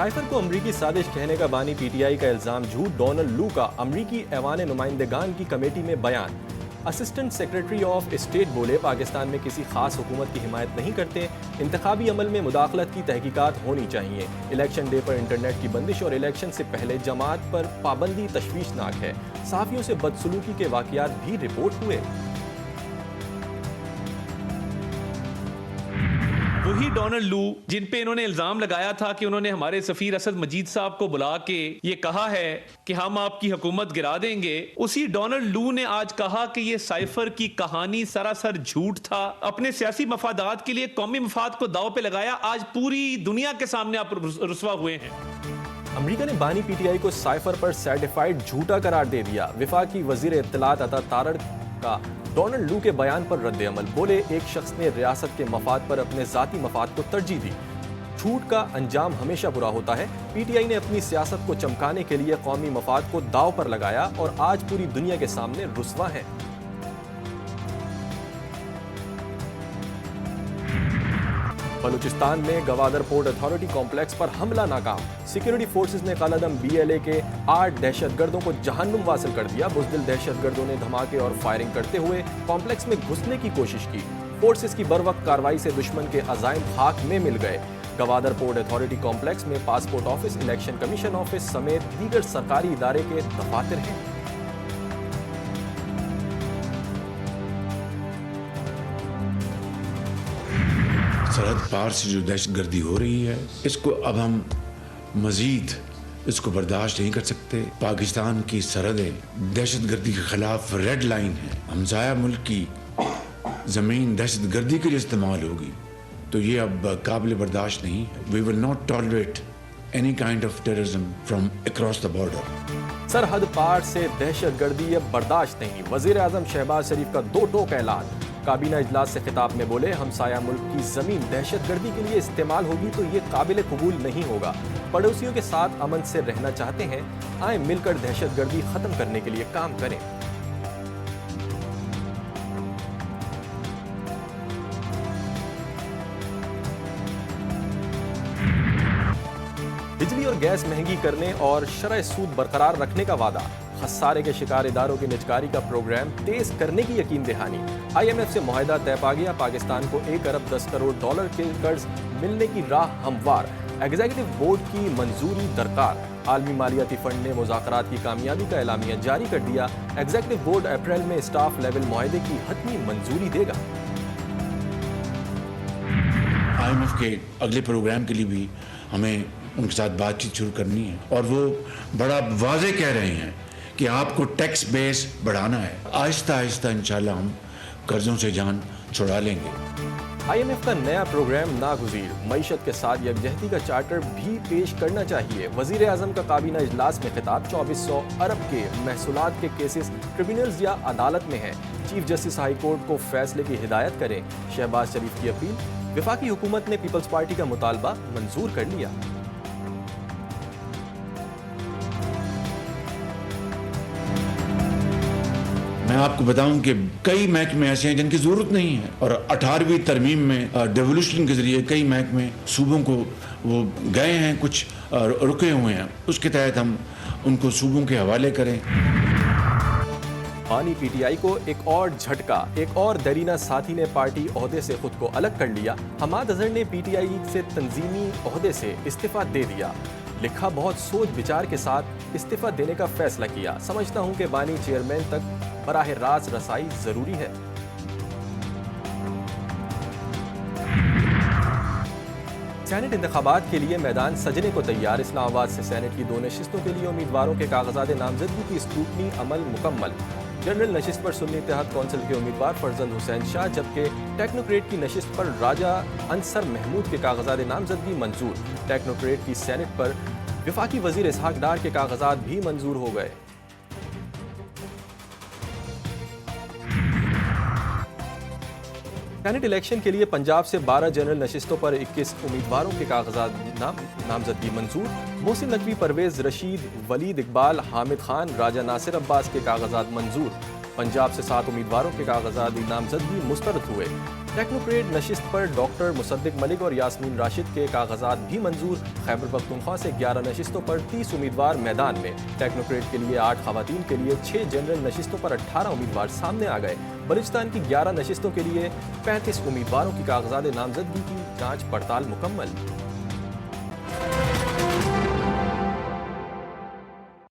Cipher को अमरीकी साजिश कहने का बानी पीटीआई का इल्जाम झूठ। डोनाल्ड लू का अमरीकी ऐवान नुमाइंदगान की कमेटी में बयान। असिस्टेंट सेक्रेटरी ऑफ स्टेट बोले पाकिस्तान में किसी खास हुकूमत की हिमायत नहीं करते, इंतखाबी अमल में मुदाखलत की तहकीकात होनी चाहिए। इलेक्शन डे पर इंटरनेट की बंदिश और इलेक्शन से पहले जमात पर पाबंदी तशवीशनाक है। सहाफ़ियों से बदसलूकी के वाक़यात भी रिपोर्ट हुए। वही डोनाल्ड लू जिन पे इन्होंने इल्जाम लगाया था कि उन्होंने हमारे सफीर असद मजीद साहब को बुला के ये कहा है कि हम आपकी हुकूमत गिरा देंगे, उसी डोनाल्ड लू ने आज कहा कि ये साइफर की कहानी सरासर झूठ था। अपने सियासी मफादात के लिए कौमी मफाद को दाव पे लगाया। आज पूरी दुनिया के सामने आप रुसवा हुए हैं। अमेरिका ने बानी पीटीआई को साइफर पर सर्टिफाइड झूठा करार दे दिया। वफाकी वजीर इत्तलात अता तारड़ का डोनाल्ड लू के बयान पर रद्द-ए-अमल। बोले एक शख्स ने रियासत के मफाद पर अपने जाती मफाद को तरजीह दी। झूठ का अंजाम हमेशा बुरा होता है। पीटीआई ने अपनी सियासत को चमकाने के लिए कौमी मफाद को दाव पर लगाया और आज पूरी दुनिया के सामने रुसवा है। बलूचिस्तान में गवादर पोर्ट अथॉरिटी कॉम्प्लेक्स पर हमला नाकाम। सिक्योरिटी फोर्सेस ने कालादम बीएलए के 8 दहशतगर्दों को जहन्नुम वासिल कर दिया। बुज़दिल दहशतगर्दों ने धमाके और फायरिंग करते हुए कॉम्प्लेक्स में घुसने की कोशिश की। फोर्सेस की बरवक्त कार्रवाई से दुश्मन के अज़ाइम खाक में मिल गए। गवादर पोर्ट अथॉरिटी कॉम्प्लेक्स में passport office, election commission office समेत दीगर सरकारी इदारे के दफातर हैं। सरहद पार से जो दहशतगर्दी हो रही है, इसको अब हम मजीद इसको बर्दाश्त नहीं कर सकते। पाकिस्तान की सरहदें दहशतगर्दी के खिलाफ रेड लाइन है। हमसाया मुल्क की ज़मीन दहशतगर्दी के लिए इस्तेमाल होगी तो ये अब काबिल बर्दाश्त नहीं है। We will not tolerate any kind of terrorism from across the border. सरहद पार से दहशतगर्दी अब बर्दाश्त नहीं। वजीर आजम शहबाज शरीफ का दो टोक ऐलान। काबीना इजलास से खिताब में बोले हमसाया मुल्क की जमीन दहशतगर्दी के लिए इस्तेमाल होगी तो ये काबिल कबूल नहीं होगा। पड़ोसियों के साथ अमन से रहना चाहते हैं, आए मिलकर दहशतगर्दी खत्म करने के लिए काम करें। बिजली और गैस महंगी करने और शरह सूद बरकरार रखने का वादा। खसारे के शिकार इदारों की निजकारी का प्रोग्राम तेज करने की यकीन दहानी। IMF से मुआहदा तय पा गया। पाकिस्तान को 1 अरब 10 करोड़ डॉलर के कर्ज मिलने की राह हमवार। एग्जीक्यूटिव बोर्ड की मंजूरी दरकार। आलमी मालियाती फंड ने मुज़ाकरात की कामयाबी का एलामिया जारी कर दिया। एग्जीक्यूटिव बोर्ड अप्रैल में स्टाफ लेवल मुआहदे की हतमी मंजूरी देगा। IMF के अगले प्रोग्राम के लिए भी हमें उनके साथ बातचीत शुरू करनी है और वो बड़ा वाज़े कह रहे हैं कि आपको टैक्स बेस बढ़ाना है। आहिस्ता आहिस्ता इंशाल्लाह हम कर्जों से जान छुड़ा लेंगे। IMF का नया प्रोग्राम नागुज़ीर। मईशत के साथ यकजहती का चार्टर भी पेश करना चाहिए। वजीर आजम का काबीना इजलास में खिताब। 2400 अरब के महसूलात के केसेस ट्रिब्यूनल्स या अदालत में हैं। चीफ जस्टिस हाई कोर्ट को फैसले की हिदायत करें। शहबाज शरीफ की अपील। वफाकी हुकूमत ने पीपल्स पार्टी का मुतालबा मंजूर कर लिया। मैं आपको बताऊं कि कई महकमे ऐसे हैं जिनकी जरूरत नहीं है और 18वीं तरमीम में डेवोल्यूशन के जरिए कई महकमे सूबों को वो गए हैं, कुछ रुके हुए हैं। उसके तहत हम उनको सूबों के हवाले करें। बानी पीटीआई को एक और झटका। एक और दरीना साथी ने पार्टी ओहदे से खुद को अलग कर लिया। हमाद अजहर ने पीटीआई से तंजीमी ओहदे से इस्तीफा दे दिया। लिखा बहुत सोच विचार के साथ इस्तीफा देने का फैसला किया। समझता हूं कि बानी चेयरमैन तक बराह रास्त रसाई जरूरी है। सेनेट इंतखाबात के लिए मैदान सजने को तैयार। इस्लामाबाद से सेनेट की 2 नशिस्तों के लिए उम्मीदवारों के कागजात नामजदगी की स्क्रूटनी अमल मुकम्मल। जनरल नशिस्त पर सुन्नी इत्तेहाद कौंसिल के उम्मीदवार फरजंद हुसैन शाह, जबकि टेक्नोक्रेट की नशिस्त पर राजा अंसर महमूद के कागजात नामजदगी मंजूर। टेक्नोक्रेट की सेनेट पर वफाकी वजीर इसहाक डार के कागजात भी मंजूर हो गए। सेनेट इलेक्शन के लिए पंजाब से 12 जनरल नशिस्तों पर 21 उम्मीदवारों के कागजात नामजदगी मंजूर। मोहसिन नकवी, परवेज रशीद, वलीद इकबाल, हामिद खान, राजा नासिर अब्बास के कागजात मंजूर। पंजाब से 7 उम्मीदवारों के कागजात नामजदगी मुस्तरद हुए। टेक्नोक्रेट नशिस्त पर डॉक्टर मुसद्दिक मलिक और यास्मीन राशिद के कागजात भी मंजूर। खैबर पख्तूनख्वा से 11 नशिस्तों पर 30 उम्मीदवार मैदान में। टेक्नोक्रेट के लिए 8 खवातीन के लिए 6 जनरल नशिस्तों पर 18 उम्मीदवार सामने आ गए। बलूचिस्तान की 11 नशिस्तों के लिए 35 उम्मीदवारों की कागजात नामजदगी की जांच पड़ताल मुकम्मल।